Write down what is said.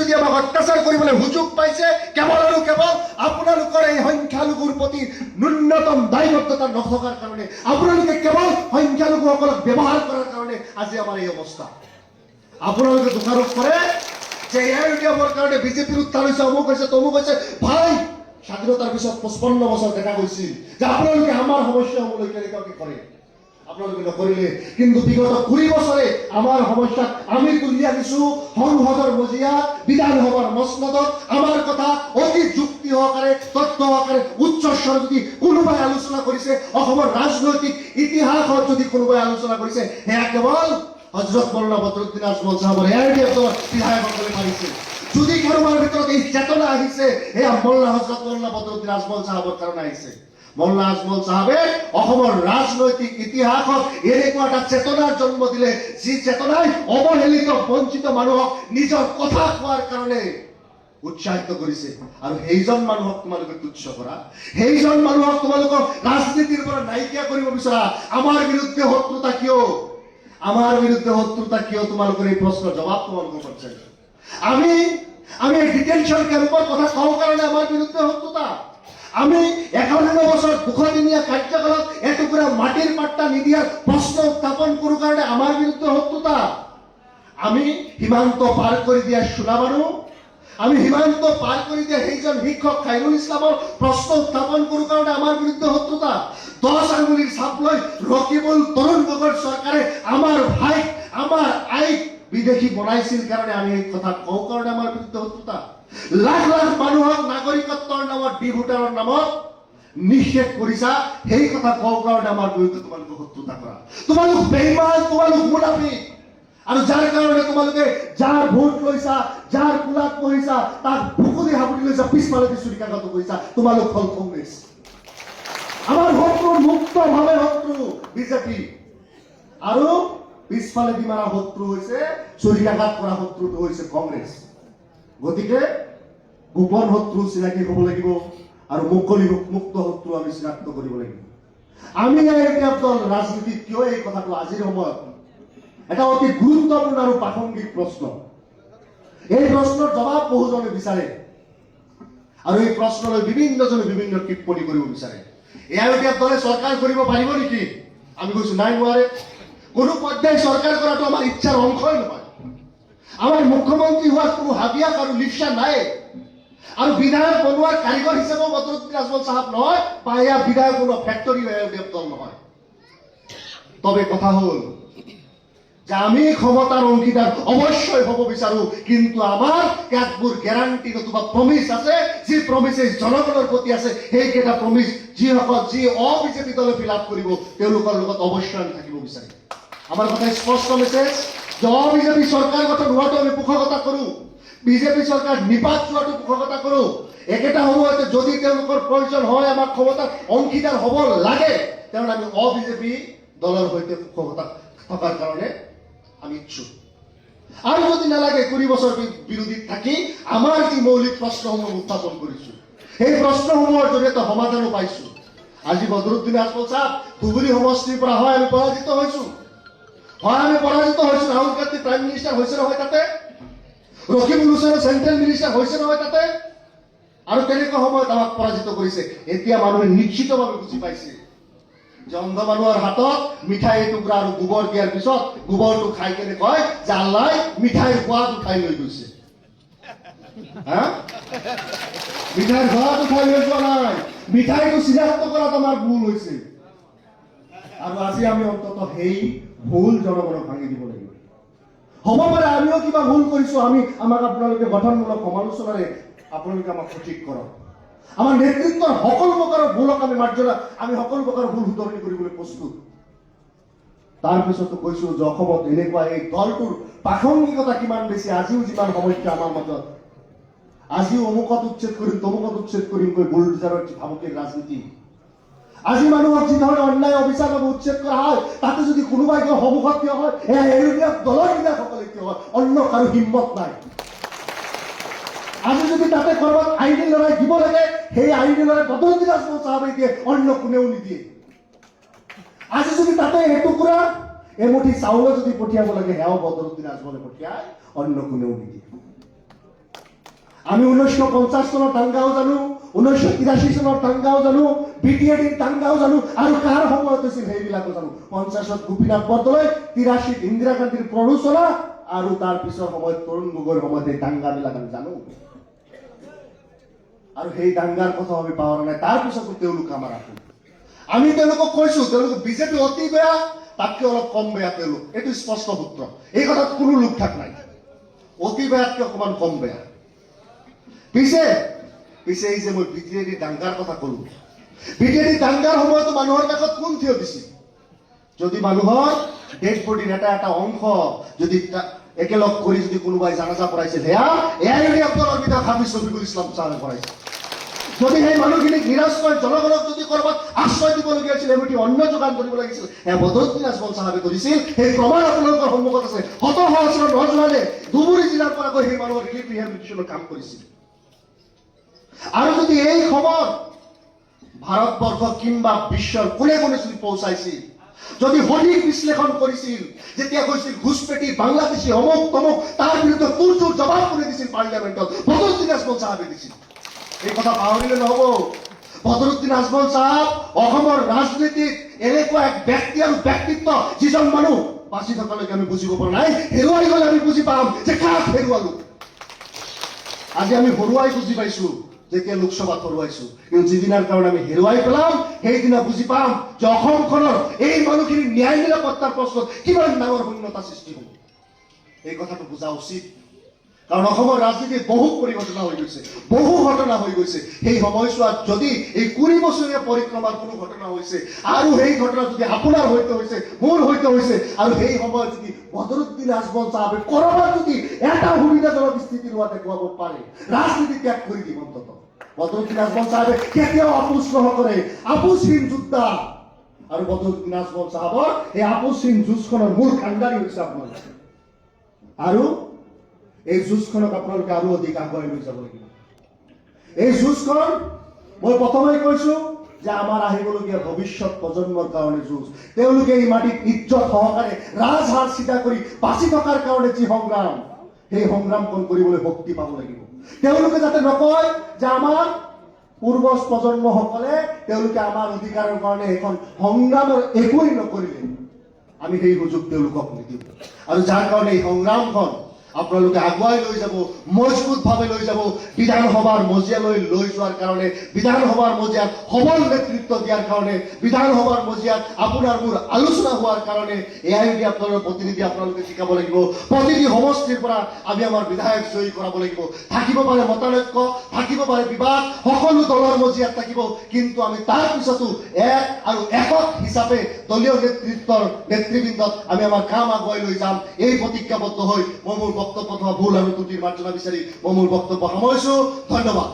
যদি আমাক অত্যাচাৰ কৰিবলৈ সুযোগ পাইছে কেৱল আৰু কেৱল আপোনালোকৰ এই সংখ্যালঘুৰ প্ৰতি ন্যূনতম দায়বদ্ধতা নথকাৰ কাৰণে, আপোনালোকে কেৱল সংখ্যালঘুসকলক ব্যৱহাৰ কৰাৰ কাৰণে আজি আমাৰ এই অৱস্থা। আপোনালোকে দোষাৰোপ কৰে যে এআইইউডিএফৰ কাৰণে বিজেপিৰ উত্থান হৈছে, অমুক হৈছে, তমুক হৈছে। ভাই, স্বাধীনতাৰ পিছত 55 বছৰ দেখা গৈছিল যে আপোনালোকে আমাৰ সমস্যাসমূহলৈ কেনেকুৱাকে কৰে, আপোনালোকে নকৰিলে। কিন্তু বিগত 20 বছৰে আমাৰ সমস্যাক আমি তুলি আনিছো সংসদৰ মজিয়াত, বিধানসভাৰ মসনদত। আমাৰ কথা অতি যুক্তি সহকাৰে, তথ্য সহকাৰে, উচ্চস্বৰ যদি কোনোবাই আলোচনা কৰিছে, অসমৰ ৰাজনৈতিক ইতিহাসত যদি কোনোবাই আলোচনা কৰিছে, সেয়া কেৱল হজৰত মৌলানা বদৰুদ্দিন আজমল সাহেবেৰ এআইইউডিএফ দলৰ বিধায়কসকলে পাৰিছে। যদি কাৰোবাৰ ভিতৰত এই চেতনা আহিছে, সেয়া হজৰত মৌলানা বদৰুদ্দিন আজমল সাহেবৰ কাৰণে আহিছে। মৌলানা আজমল সাহেবে অসমৰ ৰাজনৈতিক ইতিহাসত এনেকুৱা এটা চেতনাৰ জন্ম দিলে, যি চেতনাই অৱহেলিত বঞ্চিত মানুহক নিজৰ কথা কোৱাৰ কাৰণে উৎসাহিত কৰিছে। আৰু সেইজন মানুহক তোমালোকে তুচ্ছ কৰা, সেইজন মানুহক তোমালোকৰ ৰাজনীতিৰ পৰা নাইকিয়া কৰিব বিচৰা। আমাৰ বিৰুদ্ধে শত্ৰুতা কিয়? আমাৰ বিৰুদ্ধে শত্ৰুতা কিয়? তোমালোকৰ এই প্ৰশ্নৰ জবাব তোমালোকে পাচ্ছে। আমি ডিটেনশন ক্যাম্পৰ কথা কওঁ কাৰণে আমাৰ বিৰুদ্ধে শত্ৰুতা। আমি 51 বছৰ 200 দিনীয়া কাৰ্যকালত এটুকুৰা মাটিৰ পাট্টা নিদিয়াৰ প্ৰশ্ন উত্থাপন কৰোঁ কাৰণে আমাৰ বিৰুদ্ধে শত্ৰুতা। আমি সীমান্ত পাৰ কৰি দিয়া সোণা মানুহ, আমি সীমান্ত পাৰ কৰি দিয়া সেইজন শিক্ষক খাইৰুল ইছলামৰ প্ৰশ্ন উত্থাপন কৰোঁ কাৰণে আমাৰ বিৰুদ্ধে শত্ৰুতা। 10 আঙুলিৰ চাপ লৈ ৰকিবুল তৰুণ গগৈৰ চৰকাৰে আমাৰ ভাইক, আমাৰ আইক বিদেশী বনাইছিল কাৰণে আমি এই কথা কওঁ কাৰণে আমাৰ বিৰুদ্ধে শত্ৰুতা। লাখ লাখ মানুহক নাগৰিকত্বৰ নামত, বিভোটাৰৰ নামত নিষেধ কৰিছা, সেই কথা কওঁ কাৰণে আমাৰ বিৰুদ্ধে তোমালোকে শত্ৰুতা কৰা। তোমালোক বেইমান, তোমালোক মুনাফিক। আৰু যাৰ কাৰণে তোমালোকে যাৰ ভোট লৈছা, যাৰ কোলাত পঢ়িছা, তাক বুকুদি হাবুটি লৈছা, পিছফালে চুৰিকাঘাটো কৰিছা, তোমালোক হল কংগ্ৰেছ। আমাৰ শত্ৰু মুক্তভাৱে শত্ৰু বিজেপি, আৰু পিছফালে বিমাৰা শত্ৰু হৈছে, চুৰিকাঘাত কৰা শত্ৰুটো হৈছে কংগ্ৰেছ। গতিকে গোপন শত্ৰু চিনাকি হ'ব লাগিব আৰু মুক্ত শত্ৰু আমি চিনাক্ত কৰিব লাগিব। আমি এআইইউডিএফ দল ৰাজনীতিত কিয় এই কথাটো আজিৰ সময়ত এটা অতি গুৰুত্বপূৰ্ণ আৰু প্ৰাসংগিক প্ৰশ্ন। এই প্ৰশ্নৰ জবাব বহুজনে বিচাৰে আৰু এই প্ৰশ্নলৈ বিভিন্নজনে বিভিন্ন টিপ্পনী কৰিব বিচাৰে। এআইইউডিএফ দলে চৰকাৰ কৰিব পাৰিব নেকি? আমি কৈছো নাই, নোৱাৰে। কোনো পৰ্যায়ে চৰকাৰ কৰাটো আমাৰ ইচ্ছাৰ অংশই নহয়। আমাৰ মুখ্যমন্ত্ৰী হোৱাৰ কোনো হাবিয়াস আৰু লিপসা নাই। আৰু বিধায়ক বনোৱাৰ কাৰিকৰ হিচাপেও বদৰুদ্দিন আজমল সাহেব নহয়, বা এয়া বিধায়ক বনোৱা ফেক্টৰী এআইইউডিএফ দল নহয়। তবে কথা হল যে আমি ক্ষমতাৰ অংশীদাৰ অৱশ্যই হ'ব বিচাৰো, কিন্তু আমাৰ কেতবোৰ গ্যাৰাণ্টি নতুবা প্ৰমিস আছে, যি প্ৰমিছে জনগণৰ প্ৰতি আছে। সেইকেইটা প্ৰমিস যি অবিজেপি দলে ফিল আপ কৰিব, তেওঁলোকৰ লগত অৱশ্যই আমি থাকিব বিচাৰিম। আমাৰ কথা স্পষ্ট মেছেজ যে অবিজেপি চৰকাৰ গঠন হোৱাটো আমি পোষকতা কৰো, বিজেপি চৰকাৰ নিপাত যোৱাটো পোষকতা কৰো। একেটা সময়তে যদি তেওঁলোকৰ প্ৰয়োজন হয়, আমাৰ ক্ষমতাৰ অংশীদাৰ হ'ব লাগে, তেনে আমি অবিজেপি দলৰ সৈতে পোষকতা থকাৰ কাৰণে আমি ইচ্ছুক। আৰু যদি নালাগে 20 বছৰ বিৰোধীত থাকি আমাৰ যি মৌলিক প্ৰশ্নসমূহ উত্থাপন কৰিছো, সেই প্ৰশ্নসমূহৰ জৰিয়তে সমাধানো পাইছো। আজি বদৰুদ্দিন আজমল সাহেব ধুবুৰী সমষ্টিৰ পৰা হয় আমি পৰাজিত হৈছো, ৰাহুল গান্ধী প্ৰাইম মিনিষ্টাৰ হৈছে নহয় তাতে, ৰকিবুল হুছেইন চেন্ট্ৰেল মিনিষ্টাৰ হৈছে নহয় তাতে। আৰু তেনেকুৱা সময়ত আমাক পৰাজিত কৰিছে। এতিয়া মানুহে নিশ্চিতভাৱে বুজি পাইছে যে অন্ধ মানুহৰ হাতত মিঠাই টুকুৰা আৰু গোবৰ দিয়াৰ পিছত গোবৰটো খাই কেনে কয় যে আল্লাই মিঠাইৰ সোৱাদ উঠাই লৈ গৈছে। মিঠাইৰ সোৱাদ উঠাই লৈ যোৱা নাই, মিঠাইটো চিনাক্ত কৰাত আমাৰ ভুল হৈছে। আৰু আজি আমি অন্তত সেই ভুল জনগণক ভাঙি দিব লাগিব। হ'ব পাৰে আমিও কিবা ভুল কৰিছো, আমাক আপোনালোকে গঠনমূলক সমালোচনাৰে আপোনালোকে আমাক সঠিক কৰক। আমাৰ নেতৃত্বৰ সকলো প্ৰকাৰৰ ভুলক আমি সকলো প্ৰকাৰৰ ভুল শুধৰণি কৰিবলৈ প্ৰস্তুত। তাৰপিছতো কৈছো যে অসমত এনেকুৱা এই দলটোৰ প্ৰাসংগিকতা কিমান বেছি। আজিও যিমান সমস্যা আমাৰ মাজত, আজিও অমুকত উচ্ছেদ কৰিম, তমুকত উচ্ছেদ কৰিম কৈ বুলডোজাৰৰ ভাবুকিৰ ৰাজনীতি। আজি মানুহক যি ধৰণে অন্যায় অবিচাৰভাৱে উচ্ছেদ কৰা হয়, তাতে যদি কোনোবাই কিয় সন্মুখত থিয় হয়, এয়া এআইইউডিএফ দলৰ বিধায়কসকলে থিয় হয়, অন্য কাৰো হিম্মত নাই। আজি যদি তাতে কৰবাত আইনি লৰাই দিব লাগে, সেই আইনি লৰাই বদৰুদ্দিন আজমল সাহেবে দিয়ে, অন্য কোনেও নিদিয়ে। আজি যদি তাতে এটুকুৰা এমুঠি চাউল যদি পঠিয়াব লাগে, সেয়াও বদৰুদ্দিন আজমলে পঠিয়ায়, অন্য কোনেও নিদিয়ে। আমি 1950 চনৰ দাঙ্গাও জানো, 1983 চনৰ দাঙ্গাও জানো, BTADৰ দাঙ্গাও জানো, আৰু কাৰ সময়ত হৈছিল সেইবিলাকো জানো। 50ত গোপীনাথ বৰদলৈ, 83ত ইন্দিৰা গান্ধীৰ প্ৰৰোচনা, আৰু তাৰ পিছৰ সময়ত তৰুণ গগৈৰ সময়ত এই দাঙ্গাবিলাক আমি জানো। আৰু সেই দাঙ্গাৰ কথা আমি পাহৰা নাই। তাৰ পিছতো তেওঁলোক আমাৰ আপোন। আমি তেওঁলোকক কৈছো, তেওঁলোক বিজেপি অতি বেয়া, তাতকৈ অলপ কম বেয়া তেওঁলোক, এইটো স্পষ্ট সূত্ৰ। এই কথাত কোনো লোক ঠাক নাই। অতি বেয়াতকৈ অকমান কম বেয়া। পিছে এই যে মই BTAD দাঙ্গাৰ কথা কলো, BTAD দাঙ্গাৰ সময়তো মানুহৰ কাষত কোন থিয় দিছিল? যদি মানুহৰ ডেড বডিৰ এটা অংশ যদি একেলগ কৰি যদি কোনোবাই জানাজা পঢ়াইছিল, এয়াই আপনাৰ বিধায়ক হাফিজ ৰফিকুল ইসলাম সাহেব পঢ়াইছিল। যদি সেই মানুহখিনিক নিৰাশ্ৰয় জনগণক যদি কৰবাত আশ্ৰয় দিবলগীয়া হৈছিল, এমুঠি অন্ন যোগান কৰিব লাগিছিল, বদৰুদ্দিন আজমল চাহাবে কৰিছিল। সেই প্ৰমাণ আপোনালোকৰ সন্মুখত আছে। শত সহস্ৰ নজৱানে ধুবুৰী জিলাৰ পৰা গৈ সেই মানুহৰ ৰিলিফ ৰিহেবিলিটেশ্যনৰ কাম কৰিছিল। আৰু যদি এই খবৰ ভাৰতবৰ্ষ কিংবা বিশ্বৰ কোনে কোনে যদি পৌঁছাইছিল, যদি সঠিক বিশ্লেষণ কৰিছিল, যেতিয়া কৈছিল ঘুষপেটি বাংলাদেশী অমুক তমুক, তাৰ বিৰুদ্ধে তোৰ জবাব কৰি দিছিল পাৰ্লিয়ামেণ্টত, বদৰুদ্দিন আজমল চাহাবে দিছিল। এই কথা পাহৰিলে নহব। বদৰুদ্দিন আজমল চাহাব অসমৰ ৰাজনীতিত এনেকুৱা এক ব্যক্তি আৰু ব্যক্তিত্ব, যিজন মানুহ বাচি থকালৈকে আমি বুজিব পৰা নাই। হেৰুৱাই গলে আমি বুজি পাম যে কাক হেৰুৱালো। আজি আমি হৰুৱাই বুজি পাইছো যেতিয়া লোকসভাত হৰুৱাইছো, কিন্তু যিদিনাৰ কাৰণে আমি হেৰুৱাই পেলাম, সেইদিনা বুজি পাম যে অসমখনৰ এই মানুহখিনি ন্যায় নিৰাপত্তাৰ প্ৰশ্নত কিমান ডাঙৰ শূন্যতা সৃষ্টি হ'ব। এই কথাটো বুজা উচিত। কাৰণ অসমৰ ৰাজনীতিত বহু পৰিঘটনা হৈ গৈছে, বহু ঘটনা হৈ গৈছে। সেই সময়ছোৱাত যদি এই 20 বছৰীয়া পৰিক্ৰমাৰ কোনো ঘটনা হৈছে, আৰু সেই ঘটনা যদি আপোনাৰ সৈতে হৈছে, মোৰ সৈতে হৈছে, আৰু সেই সময়ত যদি বদৰুদ্দিন আজমল চাহাবে কৰবাত যদি এটা সুবিধাজনক স্থিতি লোৱা দেখুৱাব পাৰে, ৰাজনীতি ত্যাগ কৰি দিব অন্তত। বদৰুদ্দিন আজমল চাহাবে কেতিয়াও আপোচ নকৰে, আপোচহীন যোদ্ধা। আৰু বদৰুদ্দিন আজমল চাহাবৰ এই আপোচহীন যুঁজখনৰ মূল কাণ্ডাৰী হৈছে আপোনালোকে। আৰু এই যুঁজখনক আপোনালোকে আৰু অধিক আগুৱাই লৈ যাব লাগিব। এই যুঁজখন মই প্ৰথমেই কৈছো যে আমাৰ আহিবলগীয়া ভৱিষ্যত প্ৰজন্মৰ কাৰণে যুঁজ। তেওঁলোকে এই মাটিত ইজ্জত সহকাৰে ৰাজহাড় চিধা কৰি বাচি থকাৰ কাৰণে যি সংগ্ৰাম, সেই সংগ্ৰামখন কৰিবলৈ শক্তি পাব লাগিব। তেওঁলোকে যাতে নকয় যে আমাৰ পূৰ্বজ প্ৰজন্মসকলে তেওঁলোকে আমাৰ অধিকাৰৰ কাৰণে এখন সংগ্ৰামৰ একোৱেই নকৰিলে, আমি সেই সুযোগ তেওঁলোকক নিদিম। আৰু যাৰ কাৰণে এই সংগ্ৰামখন আপোনালোকে আগুৱাই লৈ যাব, মজবুতভাৱে লৈ যাব। বিধানসভাৰ মজিয়ালৈ লৈ যোৱাৰ কাৰণে, বিধানসভাৰ মজিয়াত সবল নেতৃত্ব দিয়াৰ কাৰণে, বিধানসভাৰ মজিয়াত আপোনাৰ মোৰ আলোচনা হোৱাৰ কাৰণে AIUD আপোনালোকৰ প্ৰতিনিধি আপোনালোকে শিকাব লাগিব। প্ৰতিনিধি সমষ্টিৰ পৰা আমি আমাৰ বিধায়ক জয়ী কৰাব লাগিব। থাকিব পাৰে মতানৈক্য, থাকিব পাৰে বিবাদ, সকলো দলৰ মজিয়াত থাকিব, কিন্তু আমি তাৰ পিছতো এক আৰু একক হিচাপে দলীয় নেতৃত্বৰ নেতৃবৃন্দত আমি আমাৰ কাম আগুৱাই লৈ যাম। এই প্ৰতিজ্ঞাবদ্ধ হৈ মই মোৰ বক্তব্য অথবা ভুল আৰু ত্ৰুটিৰ মাৰ্জনা বিচাৰি মই মোৰ বক্তব্য সামৰিছো। ধন্যবাদ।